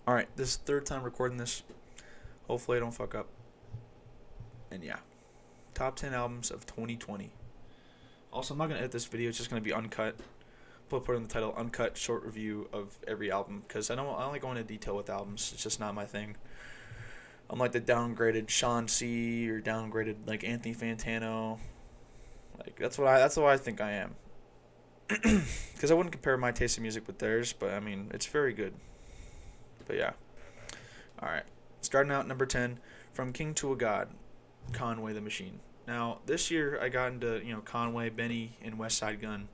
Alright, this is the third time recording this. Hopefully I don't fuck up. And yeah. Top 10 albums of 2020. Also, I'm not going to edit this video. It's just going to be uncut. Put in the title, uncut short review of every album. Because I don't like going into detail with albums. It's just not my thing. I'm like the downgraded Sean C. or downgraded like Anthony Fantano. Like that's what I think I am. Because I wouldn't compare my taste in music with theirs. But I mean, it's very good. But yeah. Alright. Starting out number 10. From King to a God. Conway the Machine. Now, this year I got into, Conway, Benny, and West Side Gun.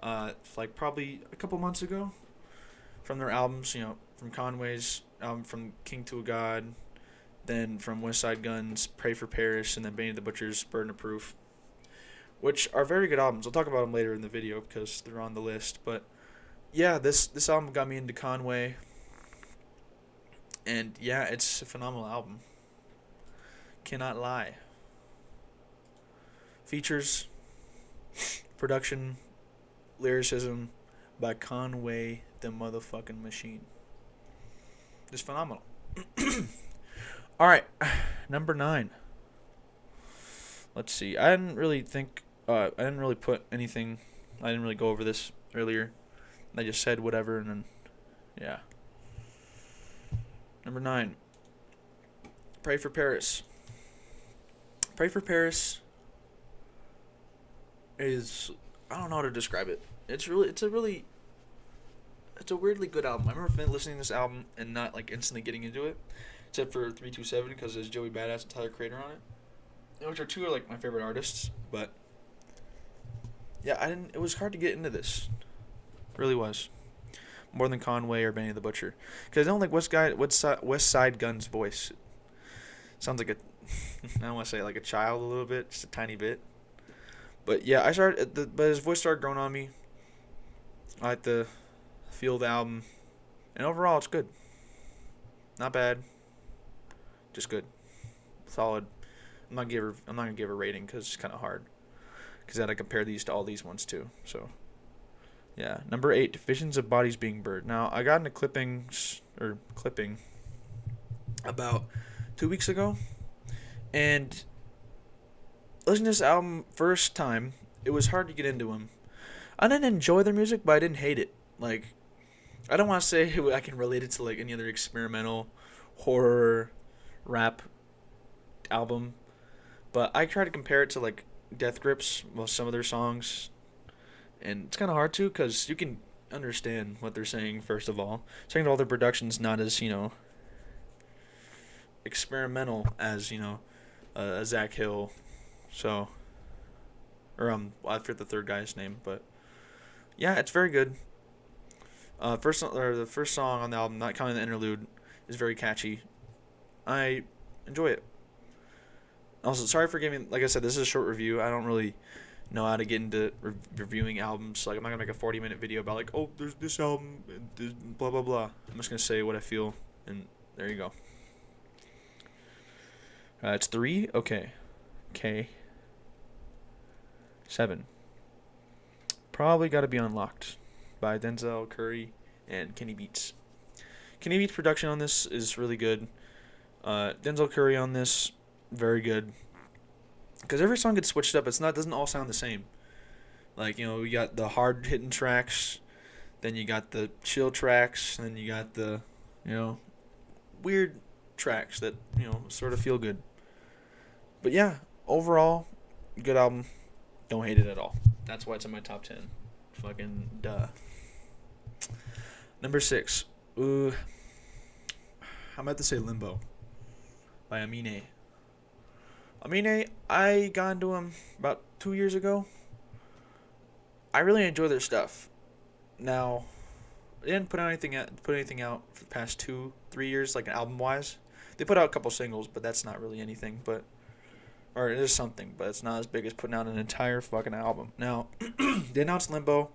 Like probably a couple months ago. From their albums, from Conway's album From King to a God. Then from West Side Gun's Pray for Paris. And then Benny the Butcher's Burden of Proof. Which are very good albums. I'll talk about them later in the video because they're on the list. But yeah, this album got me into Conway. And yeah, it's a phenomenal album. Cannot lie. Features, production, lyricism by Conway the motherfucking Machine. Just phenomenal. Alright, number 9. Let's see. I didn't really put anything. I didn't really go over this earlier. I just said whatever and then, yeah. Number 9. Pray for Paris. Pray for Paris is, I don't know how to describe it. It's a weirdly good album. I remember listening to this album and not like instantly getting into it, except for 327 because there's Joey Badass and Tyler Creator on it, which are two of like my favorite artists. But yeah, it was hard to get into this. It really was. More than Conway or Benny the Butcher, because I don't like West Side Gun's voice. Sounds like I don't want to say like a child a little bit, just a tiny bit. But yeah, but his voice started growing on me. I like the feel of the album, and overall it's good. Not bad, just good, solid. I'm not gonna give her a rating because it's kind of hard, because I had to compare these to all these ones too. So yeah, number 8, Visions of Bodies Being Burned. Now I got into clipping about 2 weeks ago. And listening to this album first time, it was hard to get into them. I didn't enjoy their music, but I didn't hate it. Like, I don't want to say I can relate it to like any other experimental horror rap album, but I try to compare it to like Death Grips, well, some of their songs, and it's kind of hard to because you can understand what they're saying. First of all, second of all, their production's not as experimental as Zach Hill, so, or I forget the third guy's name, but yeah, it's very good. The first song on the album, not counting the interlude, is very catchy. I enjoy it. Also, sorry for giving. Like I said, this is a short review. I don't really know how to get into reviewing albums. Like, I'm not gonna make a 40-minute video about like, oh, there's this album, and blah blah blah. I'm just gonna say what I feel, and there you go. It's 3. Okay. K. 7. Probably got to be Unlocked by Denzel Curry and Kenny Beats. Kenny Beats' production on this is really good. Denzel Curry on this, very good. Because every song gets switched up. Doesn't all sound the same. Like, we got the hard hitting tracks, then you got the chill tracks, and then you got the, weird tracks that, sort of feel good. But yeah, overall, good album. Don't hate it at all. That's why it's in my top 10. Fucking duh. Number 6. I'm about to say Limbo by Amine. Amine, I got into him about 2 years ago. I really enjoy their stuff. Now, they didn't put anything out for the past 2-3 years, like album wise. They put out a couple singles, but that's not really anything. Or it is something, but it's not as big as putting out an entire fucking album. Now, they announced Limbo,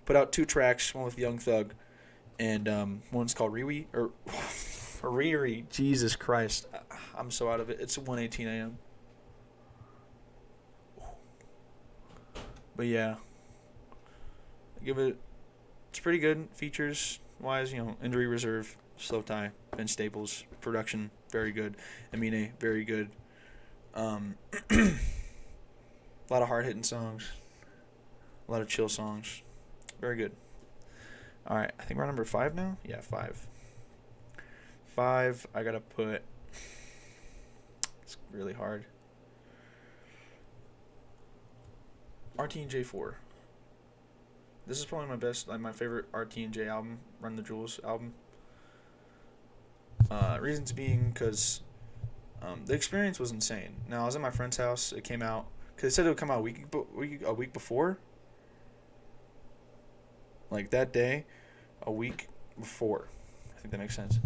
put out 2 tracks, one with Young Thug, and one's called Riri, or Riri. Jesus Christ, I'm so out of it. It's 1:18 a.m. But yeah, it's pretty good. Features wise, injury reserve, slow tie, Vince Staples, production, very good. Amine, very good. A lot of hard hitting songs, a lot of chill songs, very good. All right, I think we're on number 5 now. Yeah, 5. 5. I gotta put. It's really hard. RT and J4. This is probably my favorite RT and J album, Run the Jewels album. Reasons being because the experience was insane. Now I was at my friend's house. It came out because they said it would come out a week before. Like that day, a week before. I think that makes sense.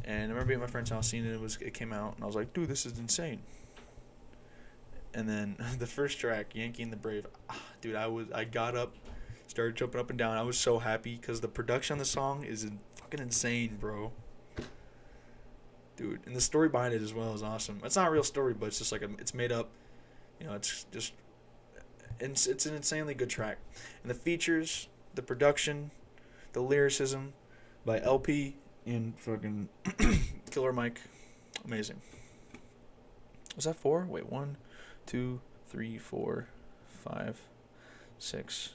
And I remember being at my friend's house, seeing it came out, and I was like, dude, this is insane. And then the first track, Yankee and the Brave, dude, I got up, started jumping up and down. I was so happy because the production on the song is fucking insane, bro. Dude, and the story behind it as well is awesome. It's not a real story, but it's just like it's made up. It's just it's an insanely good track. And the features, the production, the lyricism by LP and fucking Killer Mike, amazing. Was that 4? Wait, 1, 2, 3, 4, 5, 6.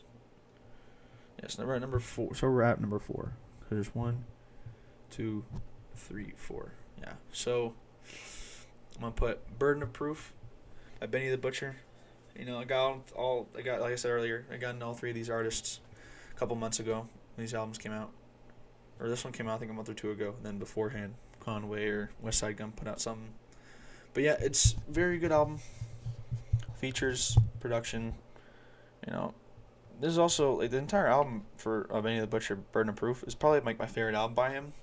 Yes, number 4. So we're at number 4. So there's 1, 2, 3, 4. Yeah. So I'm gonna put Burden of Proof by Benny the Butcher. I got like I said earlier, I got into all 3 of these artists a couple months ago when these albums came out. Or this one came out I think a month or 2 ago. And then beforehand, Conway or West Side Gun put out something. But yeah, it's a very good album. Features, production, There's also like the entire album for Benny the Butcher, Burden of Proof, is probably like my favorite album by him.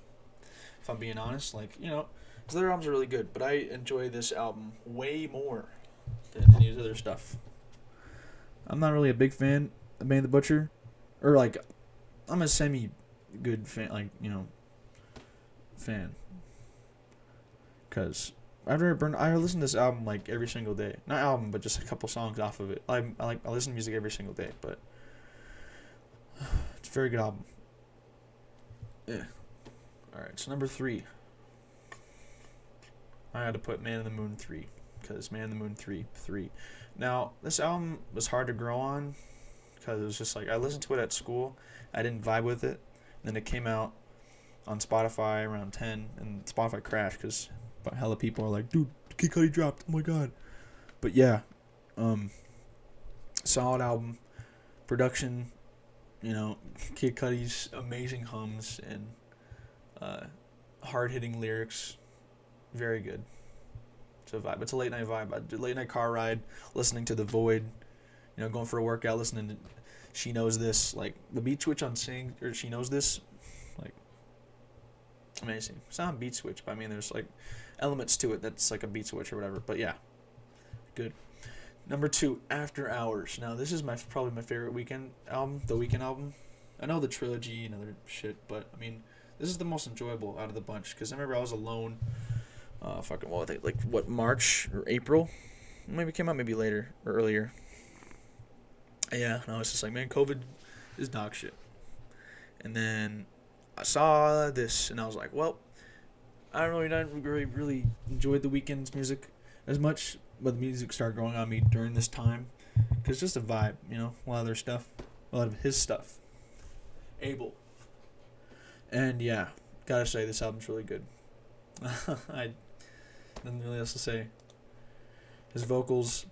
If I'm being honest, his other albums are really good, but I enjoy this album way more than any of his other stuff. I'm not really a big fan of Benny the Butcher, or I'm a semi-good fan, fan. Cause I listen to this album every single day. Not album, but just a couple songs off of it. I listen to music every single day, but it's a very good album. Yeah. Alright, so number 3. I had to put Man in the Moon 3. Because Man in the Moon 3. Now, this album was hard to grow on. Because it was just I listened to it at school. I didn't vibe with it. And then it came out on Spotify around 10. And Spotify crashed because hella people are like, dude, Kid Cudi dropped. Oh my god. But yeah. Solid album. Production. Kid Cudi's amazing hums and hard-hitting lyrics, very good. It's a vibe. It's a late night vibe. Late night car ride, listening to The Void, going for a workout, listening to She Knows This, the beat switch on Sing or She Knows This, amazing. It's not a beat switch, but I mean there's elements to it that's like a beat switch or whatever. But yeah, good. Number 2, After Hours. Now this is probably my favorite Weeknd album, the Weeknd album. I know the trilogy and other shit, but I mean. This is the most enjoyable out of the bunch because I remember I was alone. March or April? Maybe it came out maybe later or earlier. Yeah, and I was just like, man, COVID is dog shit. And then I saw this and I was like, well, I don't really enjoyed the Weeknd's music as much, but the music started growing on me during this time because just a vibe, a lot of their stuff, a lot of his stuff. Abel. And yeah, gotta say this album's really good. I nothing really else to say. His vocals,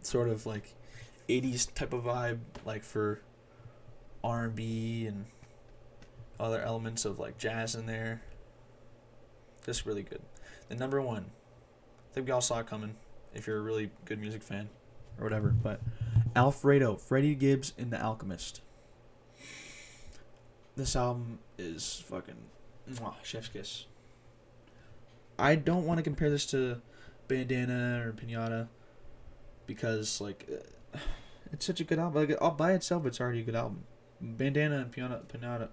sort of 80s type of vibe, for R&B and other elements of jazz in there. Just really good. The number 1, I think we all saw it coming. If you're a really good music fan or whatever, but Alfredo, Freddie Gibbs and The Alchemist. This album is fucking chef's kiss. I don't want to compare this to Bandana or Pinata because it's such a good album. All by itself, it's already a good album. Bandana and Pinata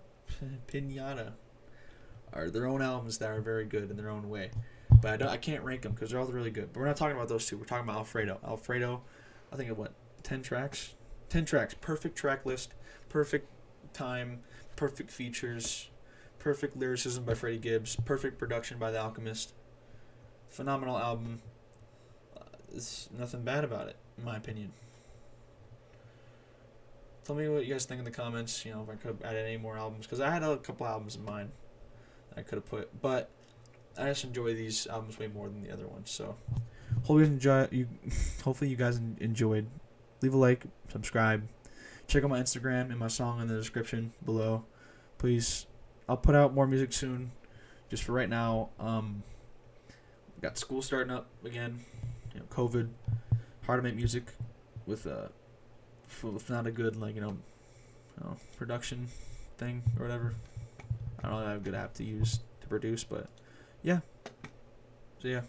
are their own albums that are very good in their own way. But I can't rank them because they're all really good. But we're not talking about those two. We're talking about Alfredo. Alfredo, I think of 10 tracks? 10 tracks. Perfect track list. Perfect time, perfect features, perfect lyricism by Freddie Gibbs, perfect production by The Alchemist. Phenomenal album. There's nothing bad about it, in my opinion. Tell me what you guys think in the comments. You know, if I could have added any more albums, because I had a couple albums in mind that I could have put, but I just enjoy these albums way more than the other ones. So, hopefully you guys enjoyed. Leave a like, subscribe, check out my Instagram and my song in the description below. Please, I'll put out more music soon. Just for right now, got school starting up again. You know, COVID, hard to make music with not a good production thing or whatever. I don't know, I have a good app to use to produce, but yeah. So yeah.